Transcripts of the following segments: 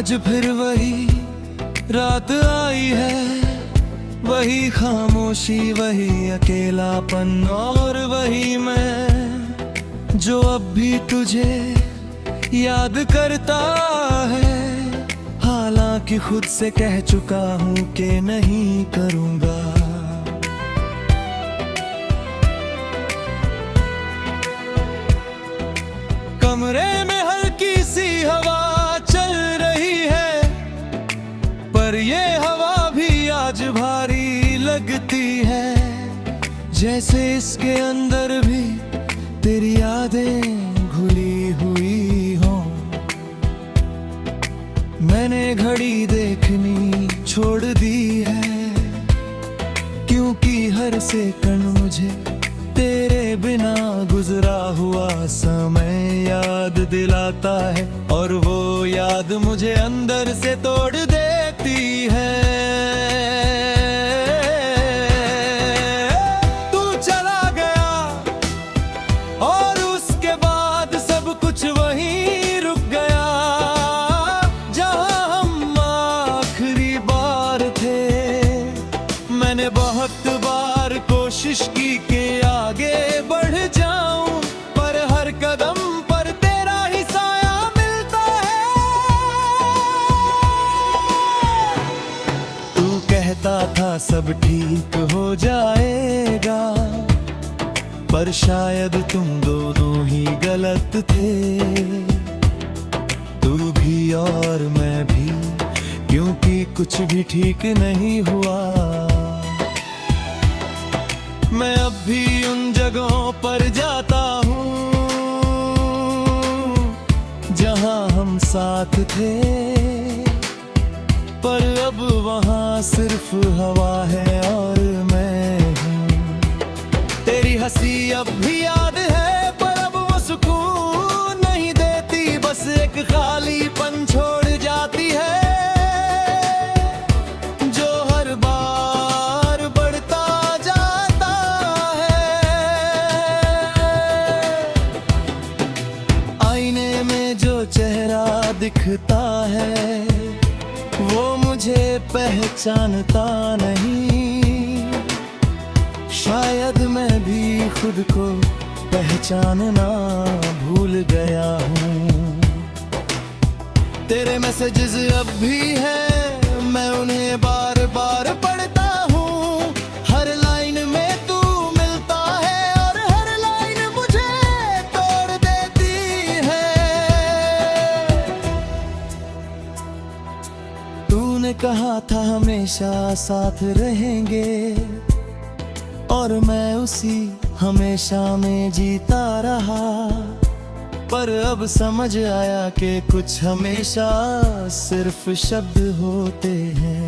आज फिर वही रात आई है, वही खामोशी, वही अकेलापन और वही मैं जो अब भी तुझे याद करता है। हालांकि खुद से कह चुका हूँ कि नहीं करूँगा। कमरे में हल्की सी हवा चल रही है, पर ये हवा भी आज भारी लगती है। जैसे इसके अंदर भी तेरी यादें घुली हुई हों। मैंने घड़ी देखनी छोड़ दी है, क्योंकि हर सेकंड मुझे तेरे बिना गुजरा हुआ समय याद दिलाता है, और वो याद मुझे अंदर से तोड़ देती है। तू चला गया और उसके बाद सब कुछ वहीं रुक गया, जहां हम आखिरी बार थे। मैंने बहुत बार कोशिश की कि आगे बढ़ जाऊं, पर हर कदम पर तेरा ही साया मिलता है। तू कहता था सब ठीक हो जाएगा, पर शायद तुम दोनों ही गलत थे। तू भी और मैं भी, क्योंकि कुछ भी ठीक नहीं हुआ। मैं अब भी उन जगहों पर जाता हूँ जहाँ हम साथ थे, पर अब वहाँ सिर्फ हवा है और मैं हूँ। तेरी हंसी अब भी याद है, पर अब वो सुकून नहीं देती, बस एक खालीपन छोड़ जाती है, जो हर बार बढ़ता जाता है। आईने में जो चेहरा दिखता है, वो मुझे पहचानता नहीं। शायद मैं भी खुद को पहचानना भूल गया हूँ। तेरे मैसेजेस अब भी हैं, मैं उन्हें बार बार पढ़ता हूँ। हर लाइन में तू मिलता है और हर लाइन मुझे तोड़ देती है। तूने कहा था हमेशा साथ रहेंगे, और मैं उसी हमेशा में जीता रहा, पर अब समझ आया कि कुछ हमेशा सिर्फ शब्द होते हैं।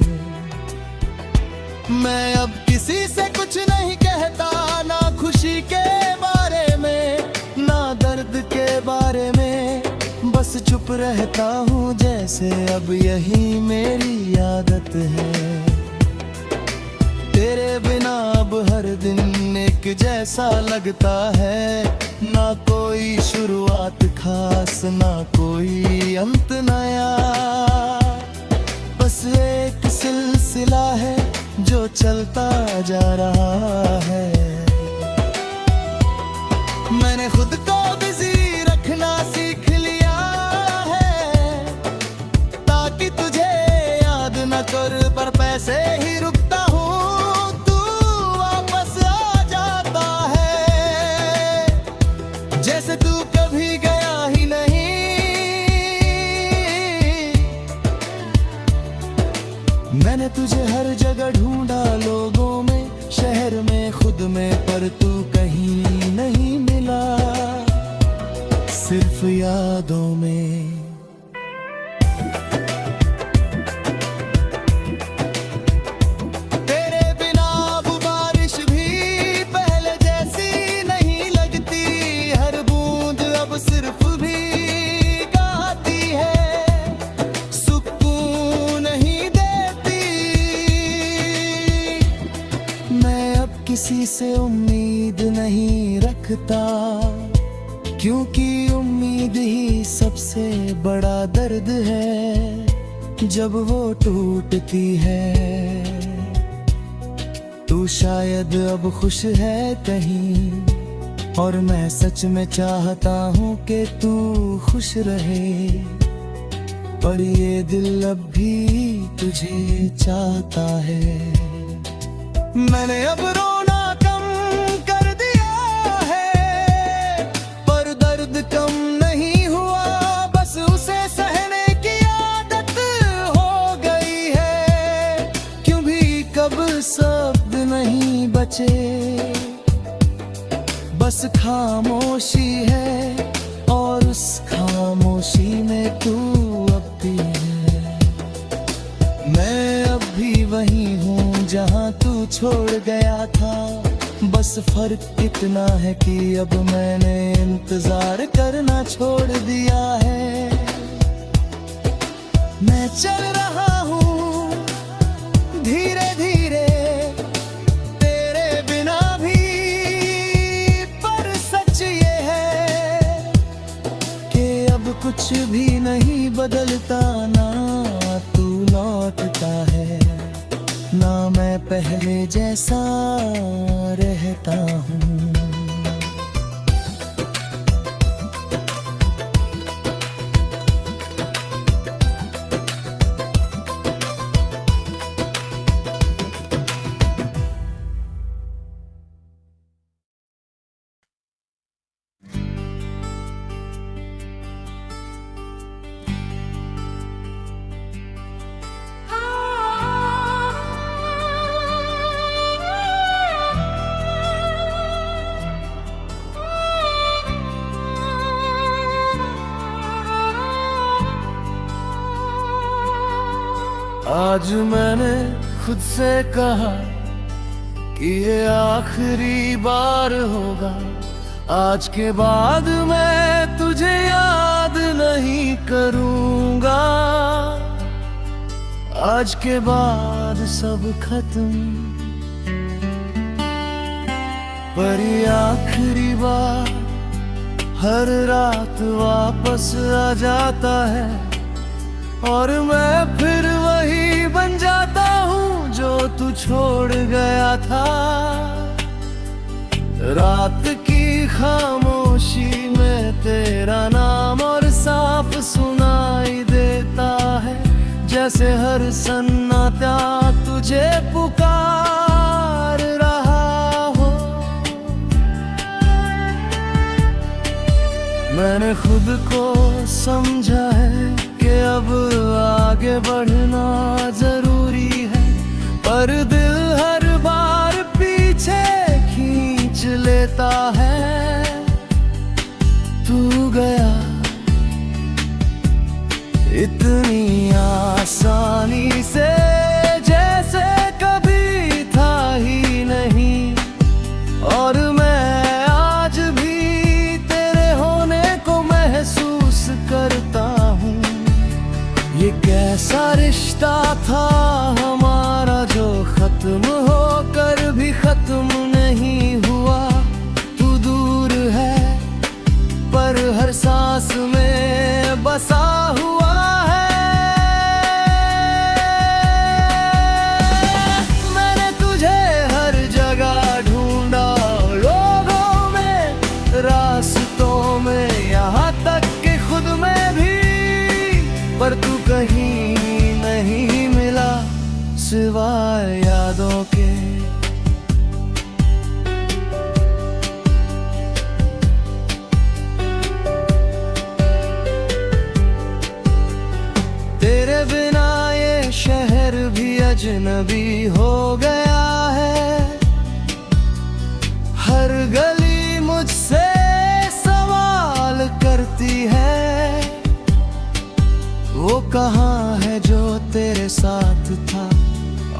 मैं अब किसी से कुछ नहीं कहता, ना खुशी के बारे में, ना दर्द के बारे में, बस चुप रहता हूँ जैसे अब यही मेरी आदत है। तेरे बिना अब हर दिन एक जैसा लगता है, ना कोई शुरुआत खास, ना कोई अंत नया, बस एक सिलसिला है जो चलता जा रहा है। मैंने खुद को बिजी रखना सीख लिया है, ताकि तुझे याद न कर, पर पैसे ही रुकता हूँ, तू वापस आ जाता है, जैसे तू कभी गया ही नहीं। मैंने तुझे हर जगह ढूंढा, लोगों में, शहर में, खुद में, पर तू कहीं नहीं मिला, सिर्फ यादों में। तेरे बिना अब बारिश भी पहले जैसी नहीं लगती, हर बूंद अब सिर्फ भी गाती है, सुकून नहीं देती। मैं अब किसी से उम्मीद नहीं रखता, क्योंकि उम्मीद ही सबसे बड़ा दर्द है। जब वो टूटती है। तू शायद अब खुश है कहीं, और मैं सच में चाहता हूँ कि तू खुश रहे, पर ये दिल अब भी तुझे चाहता है। मैंने अब रोना कम कर दिया है, पर दर्द कम नहीं हुआ, बस उसे सहने की आदत हो गई है। क्यों भी कब शब्द नहीं बचे, बस खामोशी है, और उस खामोशी में तू अब भी है। मैं अब भी वही हूँ जहाँ तू छोड़ गया था, बस फर्क इतना है कि अब मैंने इंतजार करना छोड़ दिया है। मैं चल रहा हूँ धीरे धीरे तेरे बिना भी, पर सच ये है कि अब कुछ भी नहीं बदलता, ना तू लौटता है, ना मैं पहले जैसा रहता हूँ। आज मैंने खुद से कहा कि ये आखिरी बार होगा, आज के बाद मैं तुझे याद नहीं करूंगा। आज के बाद सब खत्म, पर ये आखिरी बार हर रात वापस आ जाता है, और मैं फिर वही बन जाता हूँ जो तू छोड़ गया था। रात की खामोशी में तेरा नाम और साफ सुनाई देता है, जैसे हर सन्नाटा तुझे पुकार रहा हो। मैंने खुद को समझा है कि अब आगे बढ़ना जरूरी है, पर दिल हर बार पीछे खींच लेता है। तू गया इतनी आसानी से, जैसे कभी था ही नहीं, और मैं आज भी तेरे होने को महसूस करता हूँ। ये कैसा रिश्ता था हमारा जो खत्म होकर भी खत्म नहीं हुआ। तू दूर है पर हर सांस में बसा हुआ है। मैंने तुझे हर जगह ढूंढा, लोगों में, रास्तों में, यहाँ तक कि खुद में भी, पर तू कहीं नहीं मिला सिवाय यादों के। तेरे बिना ये शहर भी अजनबी हो गया है। हर गली मुझसे सवाल करती है, वो कहाँ है जो तेरे साथ था,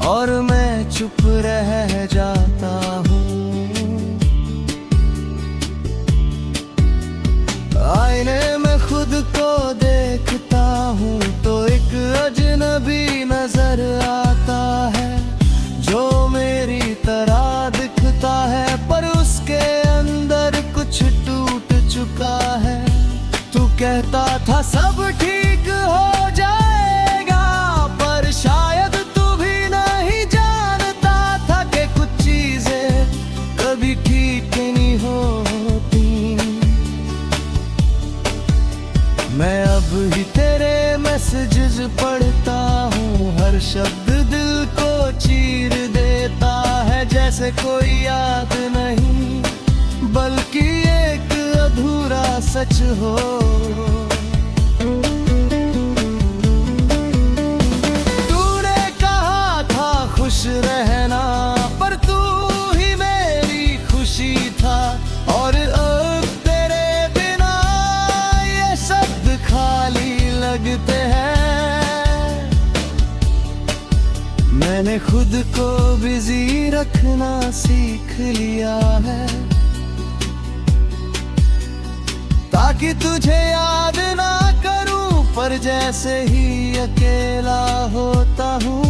और मैं चुप रह जाता हूँ। आईने में खुद को देखता हूँ तो एक अजनबी नजर आता है, जो मेरी तरह दिखता है, पर उसके अंदर कुछ टूट चुका है। तू कहता था सब ठीक हो जाएगा, जैसे कोई याद नहीं, बल्कि एक अधूरा सच हो। तूने कहा था खुश रहना, पर तू ही मेरी खुशी था, और अब तेरे बिना ये शब्द खाली लगते हैं। मैंने खुद को बिजी रखना सीख लिया है, ताकि तुझे याद ना करूं, पर जैसे ही अकेला होता हूँ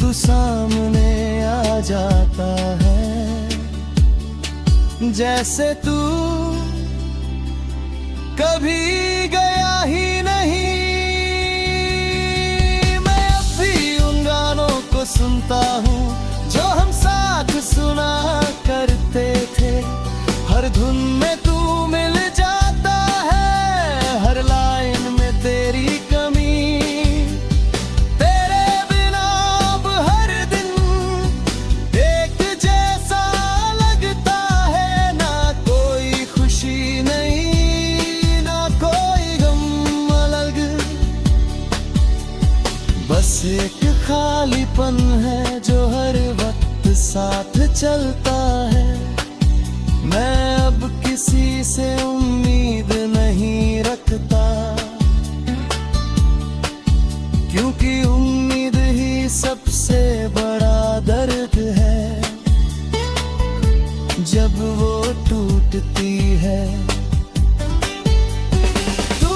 तू सामने आ जाता है। जैसे तू कभी गया ही नहीं। मैं अब भी उन गानों को सुनता हूँ जो हम साथ सुना करते थे। हर धुन में तू मिल जाता है, हर लाइन में तेरी कमी। तेरे बिना अब हर दिन एक जैसा लगता है, ना कोई खुशी नहीं, ना कोई गम अलग। बस एक खालीपन है जो हर वक्त साथ चलता है। मैं अब किसी से उम्मीद नहीं रखता, क्योंकि उम्मीद ही सबसे बड़ा दर्द है जब वो टूटती है। तू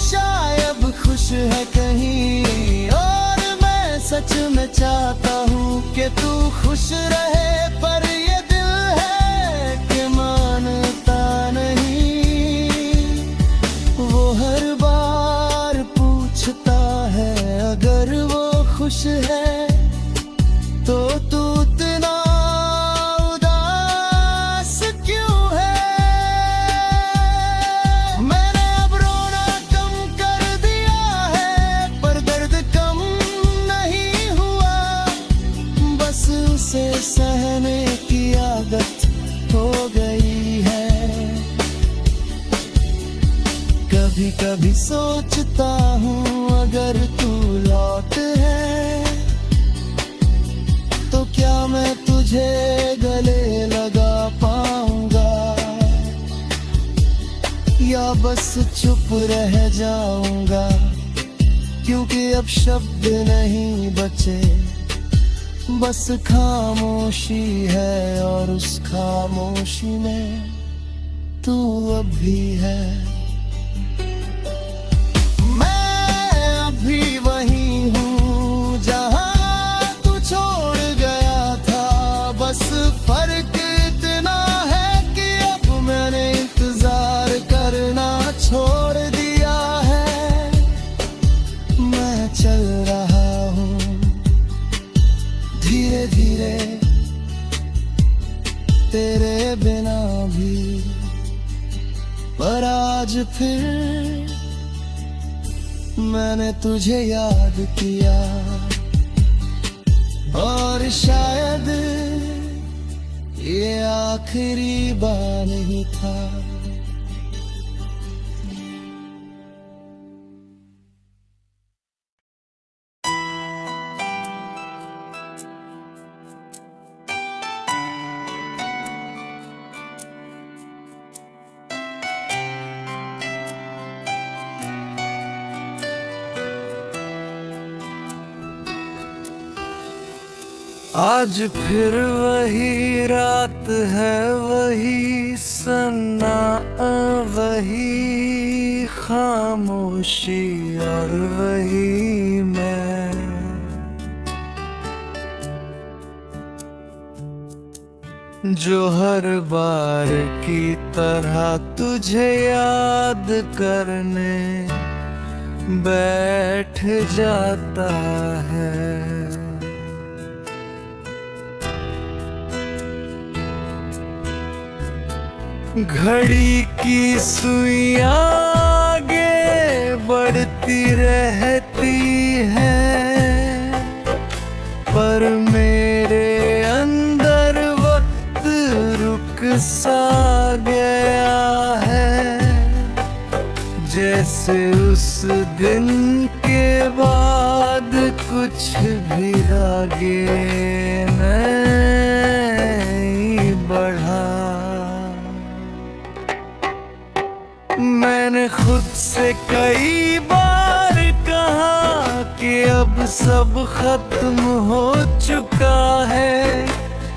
शायद खुश है कहीं, और मैं सच में चाहता हूँ कि तू खुश रहे, पर ये दिल है कि मानता नहीं। वो हर बार पूछता है अगर वो खुश है तो तू इतना उदास क्यों है। मैंने अब रोना कम कर दिया है, पर दर्द कम नहीं हुआ। बस उसे सहने की आदत हो गई है। कभी कभी सोचता हूँ अगर तू लौट है तो क्या मैं तुझे गले लगा पाऊंगा, या बस चुप रह जाऊंगा, क्योंकि अब शब्द नहीं बचे, बस खामोशी है, और उस खामोशी में तू अब भी है। मैं अभी वही हूँ जहाँ तू छोड़ गया था, बस फर्क इतना है कि अब मैंने इंतजार करना छोड़ दिया है। मैं चल रहा हूँ धीरे धीरे तेरे बिना भी, पर आज फिर मैंने तुझे याद किया, और शायद ये आखिरी बार नहीं था। आज फिर वही रात है, वही सन्ना, वही खामोशी, और वही मैं। जो हर बार की तरह तुझे याद करने बैठ जाता है। घड़ी की सुइयां आगे बढ़ती रहती है, पर मेरे अंदर सा गया है, जैसे उस दिन के बाद कुछ भी आगे नहीं बढ़ा। मैंने खुद से कई बार कहा कि अब सब खत्म हो चुका है,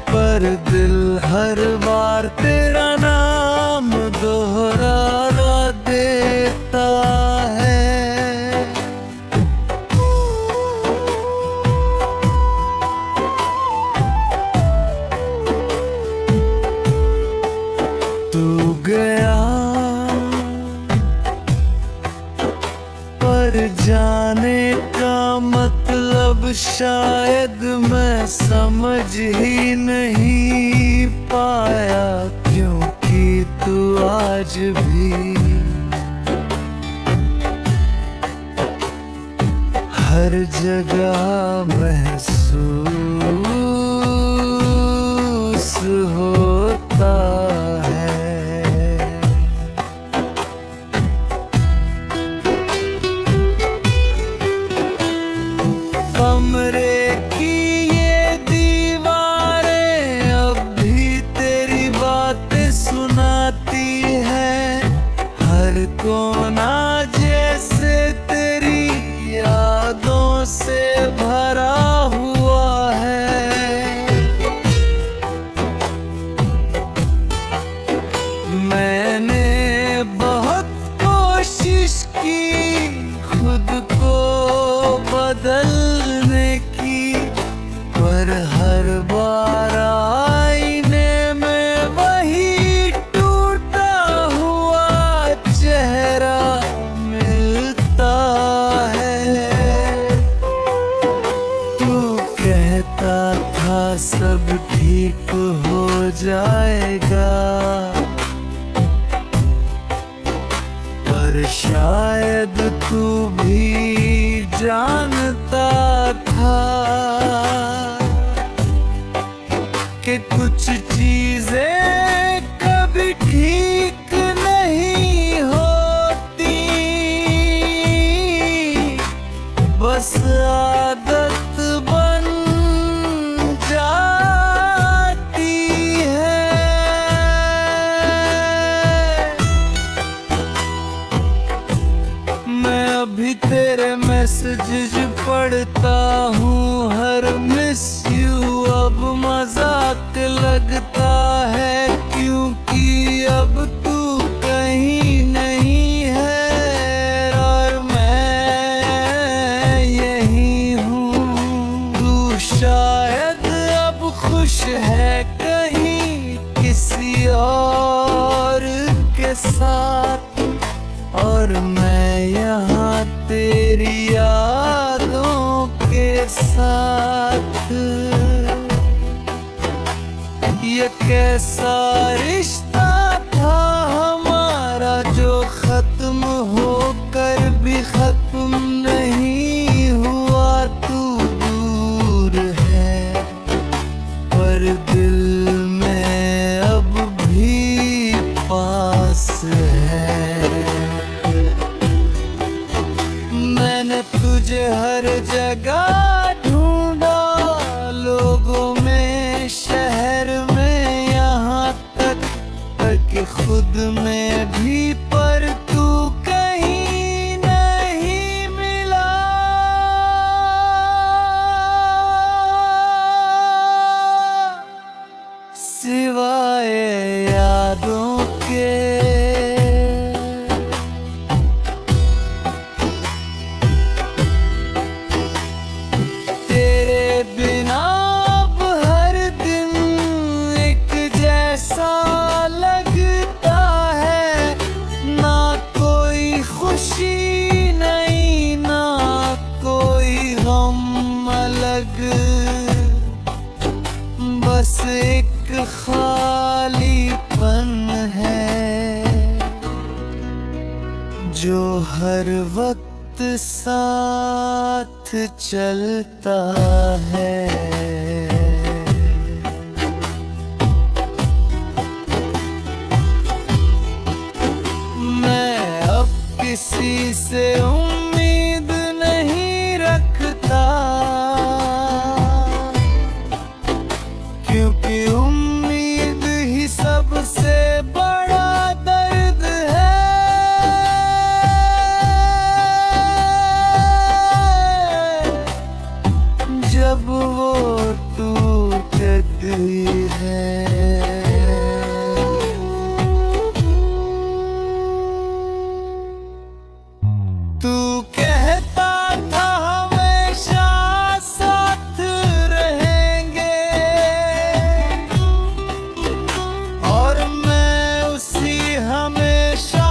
पर दिल हर बार तेरा नाम दोहरा देता है। तू गया पर जाने का मतलब शायद मैं समझ ही नहीं पाया, क्योंकि तू आज भी हर जगह महसूस होता है। कमरे की ये दीवारें अब भी तेरी बातें सुनाती है, हर कोना जैसे तेरी यादों से भरा हुआ है। मैंने बहुत कोशिश की खुद को बदलने की, पर हर बार आईने में वही टूटा हुआ चेहरा मिलता है। तू कहता था सब ठीक हो जाएगा, पर शायद तू भी जानता था कि कुछ चीजें कभी ठीक नहीं होती, बस आदत बन जाती है। मैं अभी तेरे मैसेजेस पढ़ता हूँ, हर मिस यू अब मजाक लगता है, क्योंकि अब तू कहीं नहीं है और मैं यही हूँ। तू शायद अब खुश है कहीं किसी और के साथ, और मैं यहाँ तेरी यादों के साथ। ये कैसा रिश्ता था हमारा जो खत्म होकर भी खत्म नहीं हुआ। तू दूर है पर दिल में अब भी पास है। मैंने तुझे हर जगह ढूंढा, लोगों में, शहर में, यहाँ तक कि खुद में भी, पर तू कहीं नहीं मिला। सिवाय यादों के बस एक खालीपन है जो हर वक्त साथ चलता है। क्योंकि उम्मीद ही सबसे बड़ा दर्द है। जब वो टूटती है। तू कहता था हमेशा साथ रहेंगे, और मैं उसी हमेशा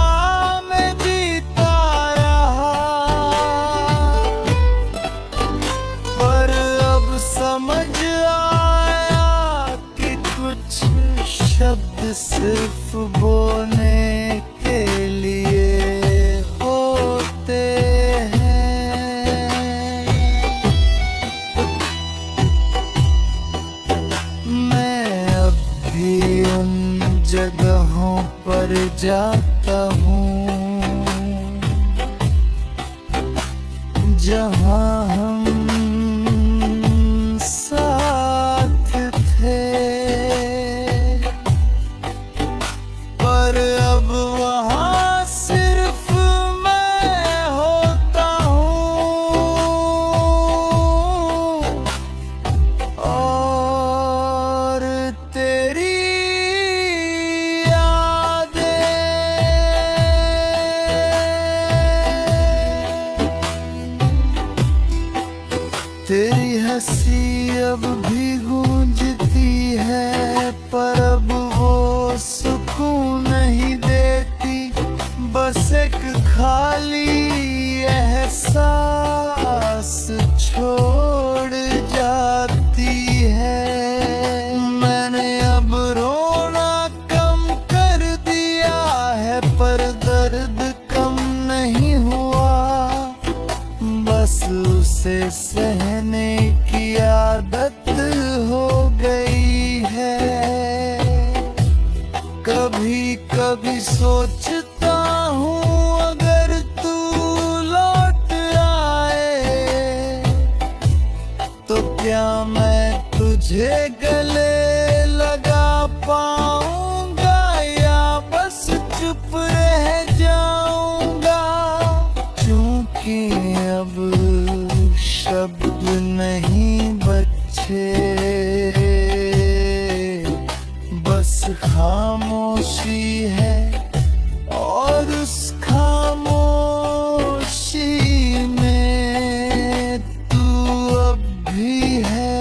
में जीता रहा। पर अब समझ आया कि कुछ शब्द सिर्फ बोलने के लिए जगहों पर जाता हूँ जहाँ हम साथ थे, पर अब वहाँ सिर्फ मैं होता हूँ और तेरी तेरी हंसी अब भी गूंजती है, पर अब वो सुकून नहीं देती। बस एक खाली एहसास छोड़ जाती है। मैंने अब रोना कम कर दिया है, पर दर्द कम नहीं हुआ। बस उसे सहने की आदत हो गई है। कभी कभी सोचता हूँ अगर तू लौट आए तो क्या मैं तुझे गले लगा पाऊंगा, या बस चुप रह जाऊंगा। क्योंकि अब शब्द नहीं बचे, बस खामोशी है, और उस खामोशी में तू अब भी है।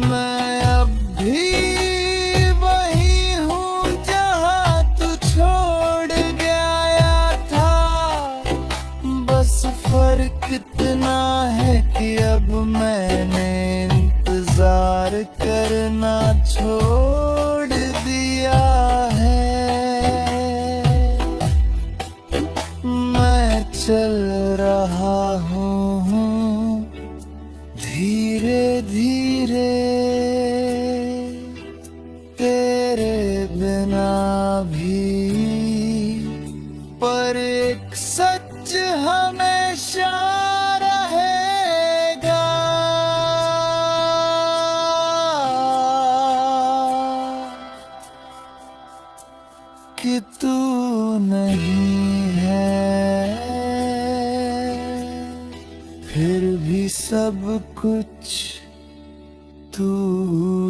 मैं अब भी वही हूँ जहाँ तू छोड़ गया था। बस फर्क इतना है कि अब मैंने इंतजार करना छोड़ दिया है। मैं चल रहा हूँ धीरे धीरे, तेरे बिना भी, पर एक सच हमेशा रहेगा कि तू नहीं है, फिर भी सब कुछ तू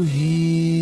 ही